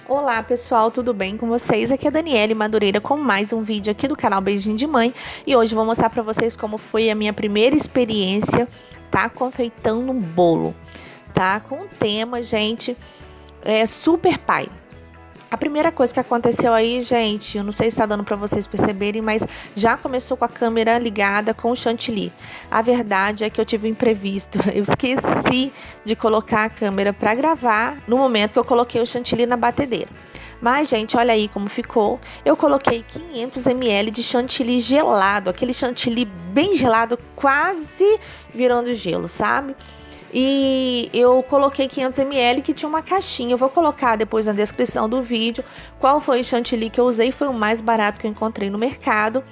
Olá pessoal, tudo bem com vocês? Aqui é a Daniele Madureira com mais um vídeo aqui do canal Beijinho de Mãe. E hoje eu vou mostrar pra vocês como foi a minha primeira experiência, tá? Confeitando um bolo, tá? Com o tema, gente, Super Pai. A primeira coisa que aconteceu aí, gente, eu não sei se tá dando pra vocês perceberem, mas já começou com a câmera ligada com o chantilly. A verdade é que eu tive um imprevisto. Eu esqueci de colocar a câmera pra gravar no momento que eu coloquei o chantilly na batedeira. Mas, gente, olha aí como ficou. Eu coloquei 500 ml de chantilly gelado, aquele chantilly bem gelado, quase virando gelo, sabe? E eu coloquei 500 ml que tinha uma caixinha. Eu vou colocar depois na descrição do vídeo qual foi o chantilly que eu usei. Foi o mais barato que eu encontrei no mercado,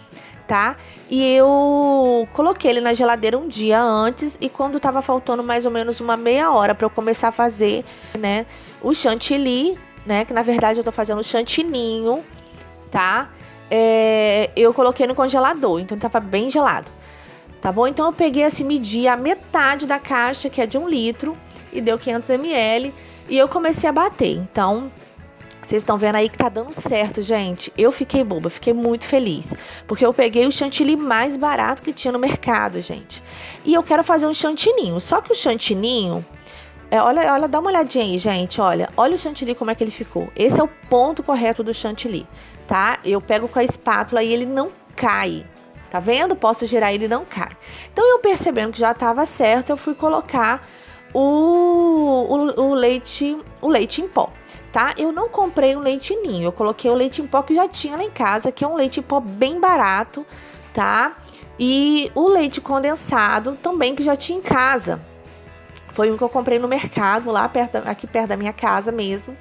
tá? E eu coloquei ele na geladeira um dia antes. E quando tava faltando mais ou menos uma meia hora para eu começar a fazer, né, o chantilly, né, que na verdade eu tô fazendo o chantininho, tá? Eu coloquei no congelador, então tava bem gelado. Tá bom? Então eu peguei assim, medi a metade da caixa, que é de 1 litro, e deu 500 ml, e eu comecei a bater. Então, vocês estão vendo aí que tá dando certo, gente. Eu fiquei boba, fiquei muito feliz, porque eu peguei o chantilly mais barato que tinha no mercado, gente. E eu quero fazer um chantininho, só que o chantininho, olha, dá uma olhadinha aí, gente, olha o chantilly como é que ele ficou. Esse é o ponto correto do chantilly, tá? Eu pego com a espátula e ele não cai. Tá vendo? Posso girar ele e não cai. Então, eu percebendo que já estava certo, eu fui colocar o leite em pó, tá? Eu não comprei um leite ninho, eu coloquei o leite em pó que já tinha lá em casa, que é um leite em pó bem barato, tá? E o leite condensado também que já tinha em casa. Foi um que eu comprei no mercado, lá aqui perto da minha casa mesmo.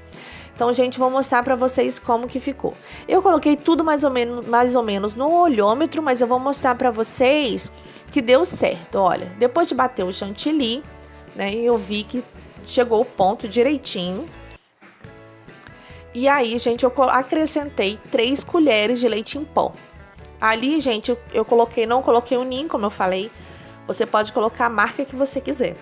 Então, gente, vou mostrar pra vocês como que ficou. Eu coloquei tudo mais ou menos no olhômetro, mas eu vou mostrar pra vocês que deu certo. Olha, depois de bater o chantilly, né, eu vi que chegou o ponto direitinho. E aí, gente, eu acrescentei 3 colheres de leite em pó. Ali, gente, eu não coloquei o ninho, como eu falei. Você pode colocar a marca que você quiser.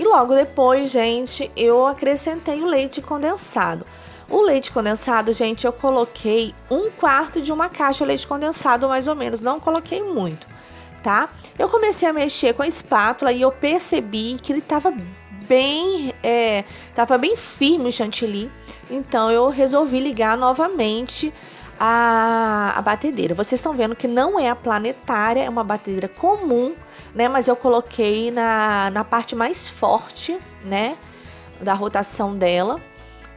E logo depois, gente, eu acrescentei o leite condensado. O leite condensado, gente, eu coloquei 1/4 de uma caixa de leite condensado, mais ou menos. Não coloquei muito, tá? Eu comecei a mexer com a espátula e eu percebi que ele tava bem firme o chantilly. Então, eu resolvi ligar novamente a batedeira. Vocês estão vendo que não é a planetária, é uma batedeira comum, né? Mas eu coloquei na parte mais forte, né, da rotação dela,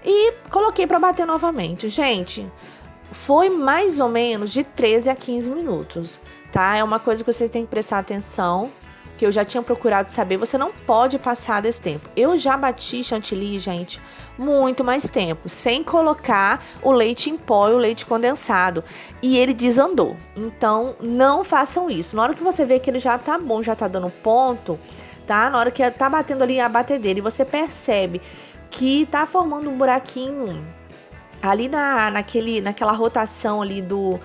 e coloquei para bater novamente. Gente, foi mais ou menos de 13 a 15 minutos, tá? É uma coisa que vocês têm que prestar atenção, que eu já tinha procurado saber. Você não pode passar desse tempo. Eu já bati chantilly, gente, muito mais tempo, sem colocar o leite em pó e o leite condensado, e ele desandou. Então, não façam isso. Na hora que você vê que ele já tá bom, já tá dando ponto, tá? Na hora que tá batendo ali a batedeira e você percebe que tá formando um buraquinho ali naquela rotação ali do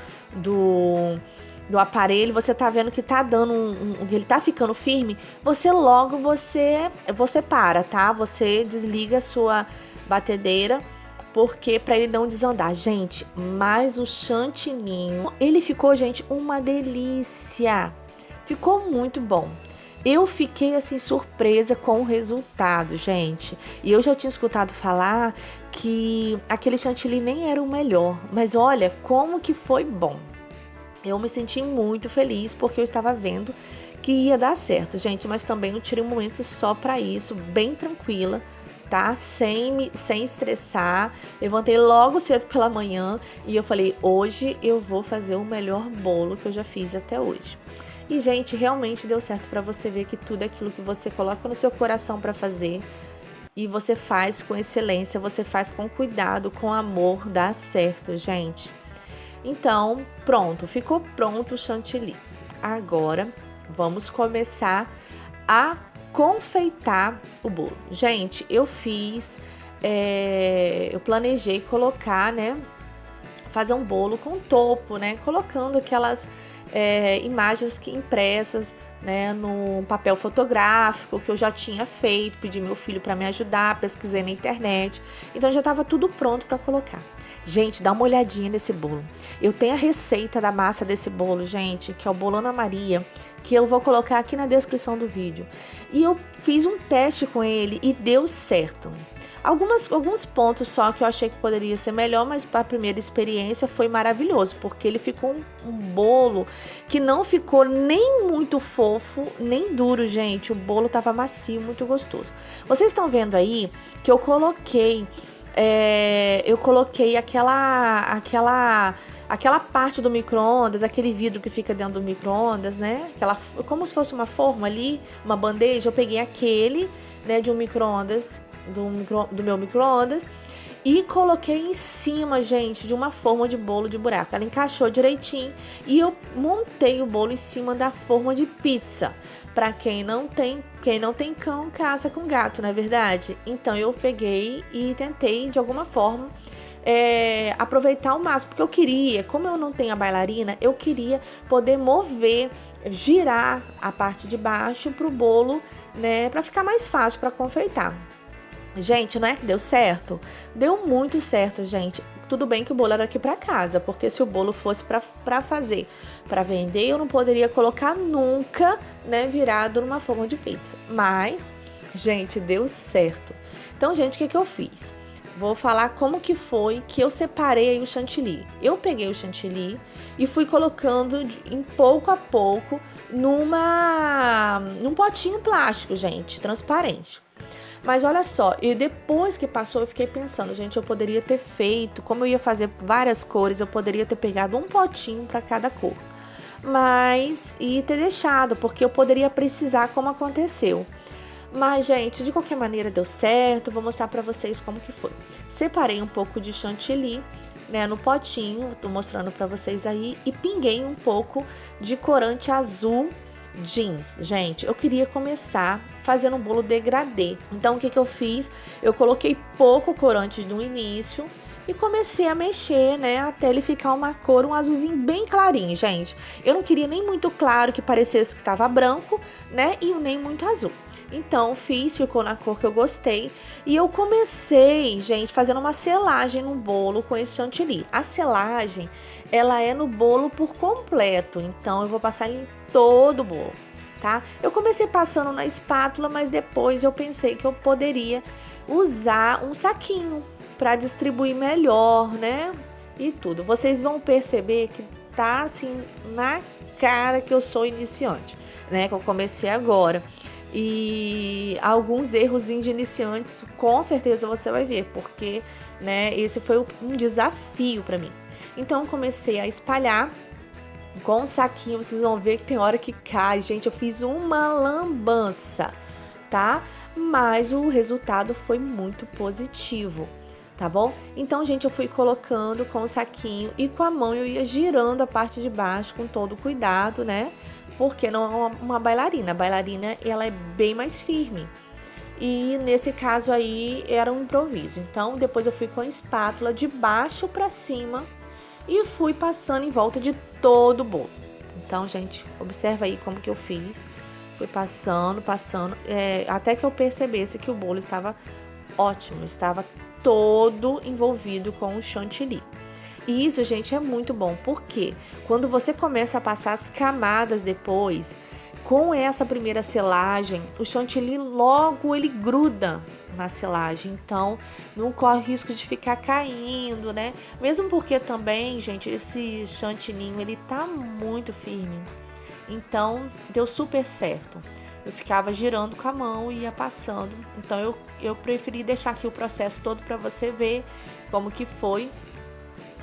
aparelho, você tá vendo que tá dando ele tá ficando firme, você para, tá? Você desliga a sua batedeira, porque para ele não desandar. Gente, mas o chantininho, ele ficou, gente, uma delícia. Ficou muito bom. Eu fiquei assim surpresa com o resultado, gente. E eu já tinha escutado falar que aquele chantilly nem era o melhor, mas olha como que foi bom. Eu me senti muito feliz porque eu estava vendo que ia dar certo, gente. Mas também eu tirei um momento só para isso, bem tranquila, tá? Sem estressar. Levantei logo cedo pela manhã e eu falei, hoje eu vou fazer o melhor bolo que eu já fiz até hoje. E, gente, realmente deu certo para você ver que tudo aquilo que você coloca no seu coração para fazer e você faz com excelência, você faz com cuidado, com amor, dá certo, gente. Então, pronto, ficou pronto o chantilly. Agora, vamos começar a confeitar o bolo. Gente, eu planejei colocar, né, fazer um bolo com topo, né, colocando imagens que impressas, né, no papel fotográfico que eu já tinha feito, pedi meu filho para me ajudar, pesquisei na internet, então já estava tudo pronto para colocar. Gente, dá uma olhadinha nesse bolo. Eu tenho a receita da massa desse bolo, gente, que é o bolo Ana Maria, que eu vou colocar aqui na descrição do vídeo. E eu fiz um teste com ele e deu certo. Alguns pontos só que eu achei que poderia ser melhor, mas para a primeira experiência foi maravilhoso, porque ele ficou um bolo que não ficou nem muito fofo, nem duro, gente. O bolo tava macio, muito gostoso. Vocês estão vendo aí que eu coloquei aquela parte do micro-ondas, aquele vidro que fica dentro do micro-ondas, né? Como se fosse uma forma ali, uma bandeja. Eu peguei aquele, né, de um micro-ondas, do meu micro-ondas, e coloquei em cima, gente, de uma forma de bolo de buraco. Ela encaixou direitinho e eu montei o bolo em cima da forma de pizza. Para quem não tem cão, caça com gato, não é verdade? Então eu peguei e tentei de alguma forma aproveitar o máximo, porque eu queria, como eu não tenho a bailarina, eu queria poder mover, girar a parte de baixo pro bolo, né, para ficar mais fácil para confeitar. Gente, não é que deu certo? Deu muito certo, gente. Tudo bem que o bolo era aqui para casa, porque se o bolo fosse para fazer, para vender, eu não poderia colocar nunca, né, virado numa forma de pizza. Mas, gente, deu certo. Então, gente, o que eu fiz? Vou falar como que foi que eu separei aí o chantilly. Eu peguei o chantilly e fui colocando em pouco a pouco num potinho plástico, gente, transparente. Mas olha só, e depois que passou eu fiquei pensando, gente, eu poderia ter feito, como eu ia fazer várias cores, eu poderia ter pegado um potinho para cada cor. E ter deixado, porque eu poderia precisar como aconteceu. Mas, gente, de qualquer maneira deu certo, vou mostrar pra vocês como que foi. Separei um pouco de chantilly, né, no potinho, tô mostrando pra vocês aí, e pinguei um pouco de corante azul jeans. Gente, eu queria começar fazendo um bolo degradê. Então, o que eu fiz? Eu coloquei pouco corante no início e comecei a mexer, né, até ele ficar uma cor, um azulzinho bem clarinho, gente. Eu não queria nem muito claro, que parecesse que tava branco, né, e nem muito azul. Então, ficou na cor que eu gostei. E eu comecei, gente, fazendo uma selagem no bolo com esse chantilly. A selagem, ela é no bolo por completo. Então, eu vou passar em todo o bolo, tá? Eu comecei passando na espátula, mas depois eu pensei que eu poderia usar um saquinho para distribuir melhor, né? E tudo. Vocês vão perceber que tá, assim, na cara que eu sou iniciante, né? Que eu comecei agora. E alguns erros de iniciantes, com certeza você vai ver, porque, né, esse foi um desafio para mim. Então, comecei a espalhar com o saquinho, vocês vão ver que tem hora que cai. Gente, eu fiz uma lambança, tá? Mas o resultado foi muito positivo, tá bom? Então, gente, eu fui colocando com o saquinho e com a mão eu ia girando a parte de baixo com todo cuidado, né? Porque não é uma bailarina. A bailarina, ela é bem mais firme. E nesse caso aí era um improviso. Então, depois eu fui com a espátula de baixo para cima e fui passando em volta de todo o bolo. Então, gente, observa aí como que eu fiz. Fui passando, até que eu percebesse que o bolo estava ótimo, estava todo envolvido com o chantilly. E isso, gente, é muito bom, porque quando você começa a passar as camadas depois, com essa primeira selagem, o chantilly logo ele gruda na selagem, então não corre risco de ficar caindo, né? Mesmo porque também, gente, esse chantilly ele tá muito firme, então deu super certo. Eu ficava girando com a mão e ia passando, então eu preferi deixar aqui o processo todo para você ver como que foi,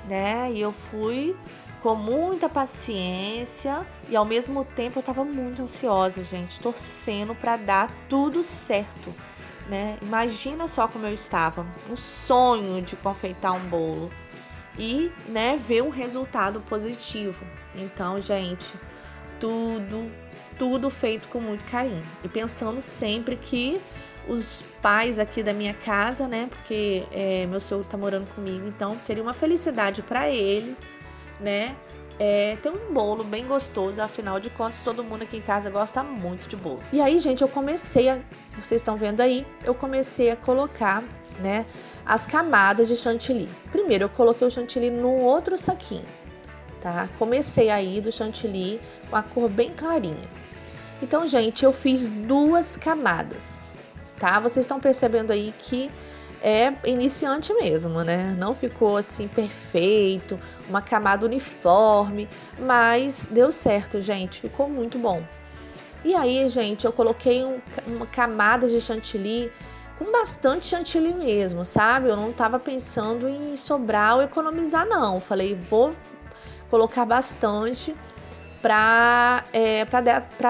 né? E eu fui com muita paciência e ao mesmo tempo eu tava muito ansiosa, gente, torcendo para dar tudo certo, né? Imagina só como eu estava, um sonho de confeitar um bolo e, né, ver um resultado positivo. Então, gente, tudo feito com muito carinho e pensando sempre que os pais aqui da minha casa, né, porque meu sogro tá morando comigo, então seria uma felicidade para ele, né, ter um bolo bem gostoso. Afinal de contas, todo mundo aqui em casa gosta muito de bolo. E aí, gente, vocês estão vendo aí, eu comecei a colocar, né, as camadas de chantilly. Primeiro, eu coloquei o chantilly num outro saquinho, tá? Comecei aí do chantilly com a cor bem clarinha. Então, gente, eu fiz 2 camadas, tá? Vocês estão percebendo aí que é iniciante mesmo, né? Não ficou assim perfeito, uma camada uniforme, mas deu certo, gente, ficou muito bom. E aí, gente, eu coloquei uma camada de chantilly com bastante chantilly mesmo, sabe? Eu não tava pensando em sobrar ou economizar, não. Falei, vou colocar bastante pra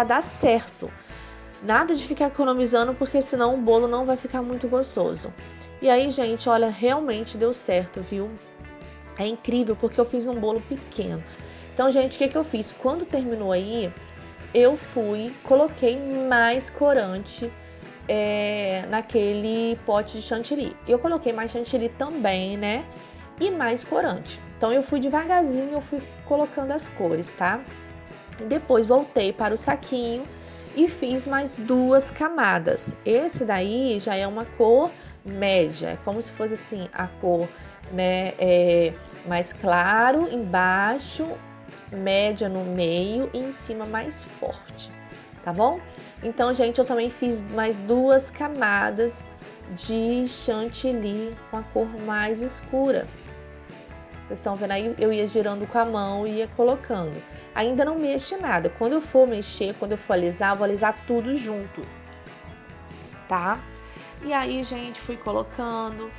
dar certo. Nada de ficar economizando, porque senão o bolo não vai ficar muito gostoso. E aí, gente, olha, realmente deu certo, viu? É incrível, porque eu fiz um bolo pequeno. Então, gente, o que eu fiz? Quando terminou aí, eu coloquei mais corante naquele pote de chantilly. Eu coloquei mais chantilly também, né? E mais corante. Então, eu fui devagarzinho, eu fui colocando as cores, tá? E depois voltei para o saquinho e fiz mais 2 camadas. Esse daí já é uma cor média, é como se fosse assim a cor, né, mais claro embaixo, média no meio e em cima mais forte, tá bom? Então, gente, eu também fiz mais 2 camadas de chantilly com a cor mais escura. Vocês estão vendo aí? Eu ia girando com a mão e ia colocando. Ainda não mexe nada. Quando eu for mexer, quando eu for alisar, eu vou alisar tudo junto, tá? E aí, gente, fui colocando.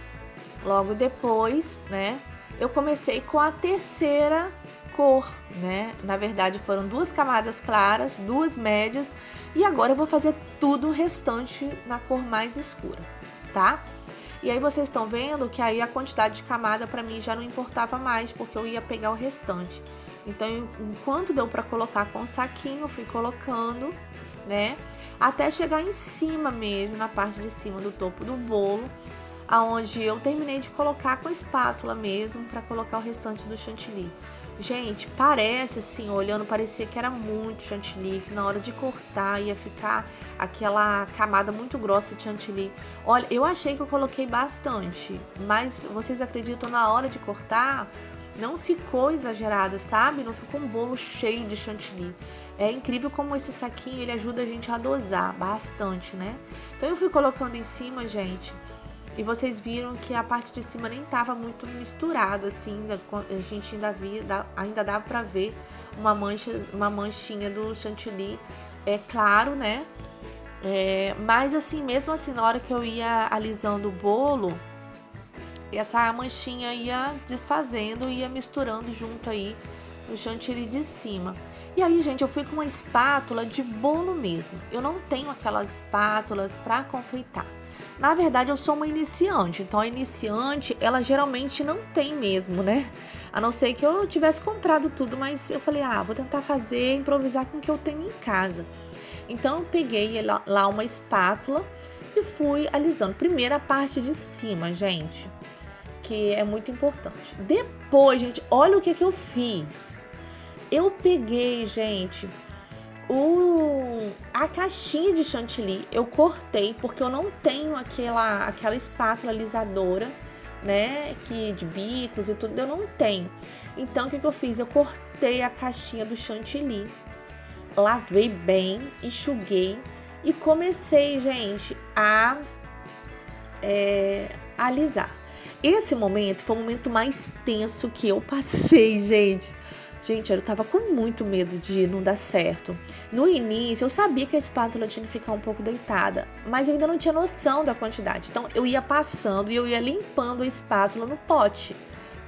Logo depois, né, eu comecei com a terceira cor, né? Na verdade, foram 2 camadas claras, 2 médias. E agora eu vou fazer tudo o restante na cor mais escura, tá? E aí vocês estão vendo que aí a quantidade de camada para mim já não importava mais, porque eu ia pegar o restante. Então, enquanto deu para colocar com o saquinho, eu fui colocando, né? Até chegar em cima mesmo, na parte de cima do topo do bolo, aonde eu terminei de colocar com a espátula mesmo, para colocar o restante do chantilly. Gente, parece assim, olhando, parecia que era muito chantilly, que na hora de cortar ia ficar aquela camada muito grossa de chantilly. Olha, eu achei que eu coloquei bastante, mas vocês acreditam, na hora de cortar, não ficou exagerado, sabe? Não ficou um bolo cheio de chantilly. É incrível como esse saquinho, ele ajuda a gente a dosar bastante, né? Então eu fui colocando em cima, gente, e vocês viram que a parte de cima nem tava muito misturado, assim, a gente ainda dava pra ver uma manchinha do chantilly, é claro, né? Mas assim, mesmo assim, na hora que eu ia alisando o bolo, essa manchinha ia desfazendo, ia misturando junto aí no chantilly de cima. E aí, gente, eu fui com uma espátula de bolo mesmo. Eu não tenho aquelas espátulas para confeitar. Na verdade, eu sou uma iniciante, então a iniciante, ela geralmente não tem mesmo, né? A não ser que eu tivesse comprado tudo, mas eu falei, vou tentar improvisar com o que eu tenho em casa. Então, eu peguei lá uma espátula e fui alisando. Primeiro a parte de cima, gente, que é muito importante. Depois, gente, olha o que eu fiz. Eu peguei, gente, a caixinha de chantilly, eu cortei, porque eu não tenho aquela espátula alisadora, né, de bicos e tudo, eu não tenho. Então, o que eu fiz? Eu cortei a caixinha do chantilly, lavei bem, enxuguei e comecei, gente, a alisar. Esse momento foi o momento mais tenso que eu passei, gente. Gente, eu tava com muito medo de não dar certo. No início, eu sabia que a espátula tinha que ficar um pouco deitada, mas eu ainda não tinha noção da quantidade. Então, eu ia passando e eu ia limpando a espátula no pote,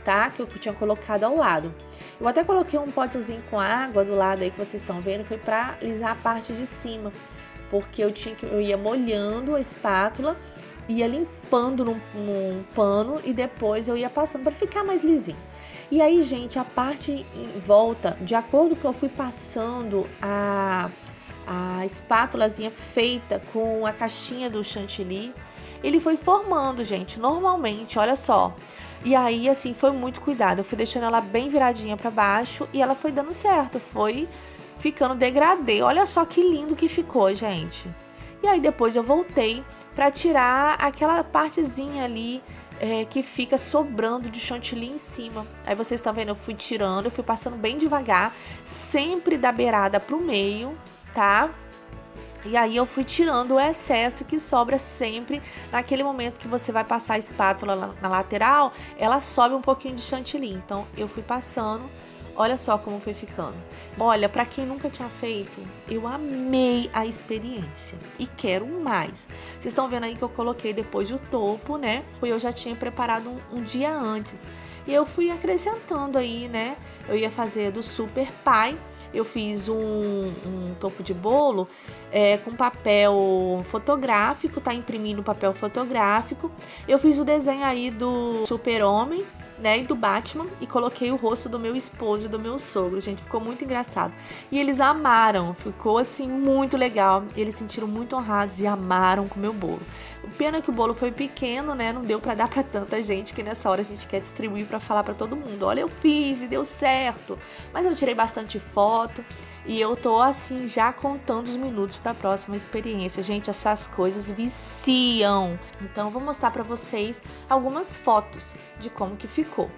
tá? Que eu tinha colocado ao lado. Eu até coloquei um potezinho com água do lado aí que vocês estão vendo, foi pra alisar a parte de cima, porque eu ia molhando a espátula, ia limpando num pano e depois eu ia passando para ficar mais lisinho. E aí, gente, a parte em volta, de acordo com que eu fui passando a espátulazinha feita com a caixinha do chantilly, ele foi formando, gente, normalmente, olha só. E aí, assim, foi muito cuidado. Eu fui deixando ela bem viradinha pra baixo e ela foi dando certo. Foi ficando degradê. Olha só que lindo que ficou, gente. E aí depois eu voltei pra tirar aquela partezinha ali que fica sobrando de chantilly em cima. Aí vocês estão vendo, eu fui tirando, eu fui passando bem devagar, sempre da beirada pro meio, tá? E aí eu fui tirando o excesso que sobra sempre naquele momento que você vai passar a espátula na lateral, ela sobe um pouquinho de chantilly. Então eu fui passando, olha só como foi ficando. Olha, pra quem nunca tinha feito, eu amei a experiência e quero mais. Vocês estão vendo aí que eu coloquei depois o topo, né? Porque eu já tinha preparado um dia antes. E eu fui acrescentando aí, né? Eu ia fazer do Super Pie. Eu fiz um topo de bolo com papel fotográfico, tá? Imprimindo papel fotográfico. Eu fiz o desenho aí do Super-Homem, né, e do Batman, e coloquei o rosto do meu esposo e do meu sogro. Gente, ficou muito engraçado. E eles amaram, ficou assim muito legal. Eles se sentiram muito honrados e amaram com o meu bolo. Pena que o bolo foi pequeno, né? Não deu pra dar pra tanta gente, que nessa hora a gente quer distribuir pra falar pra todo mundo. Olha, eu fiz e deu certo. Mas eu tirei bastante foto e eu tô assim já contando os minutos pra próxima experiência. Gente, essas coisas viciam. Então eu vou mostrar pra vocês algumas fotos de como que ficou.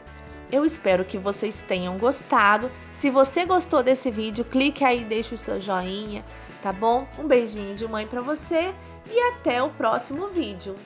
Eu espero que vocês tenham gostado. Se você gostou desse vídeo, clique aí e deixa o seu joinha, tá bom? Um beijinho de mãe pra você e até o próximo vídeo.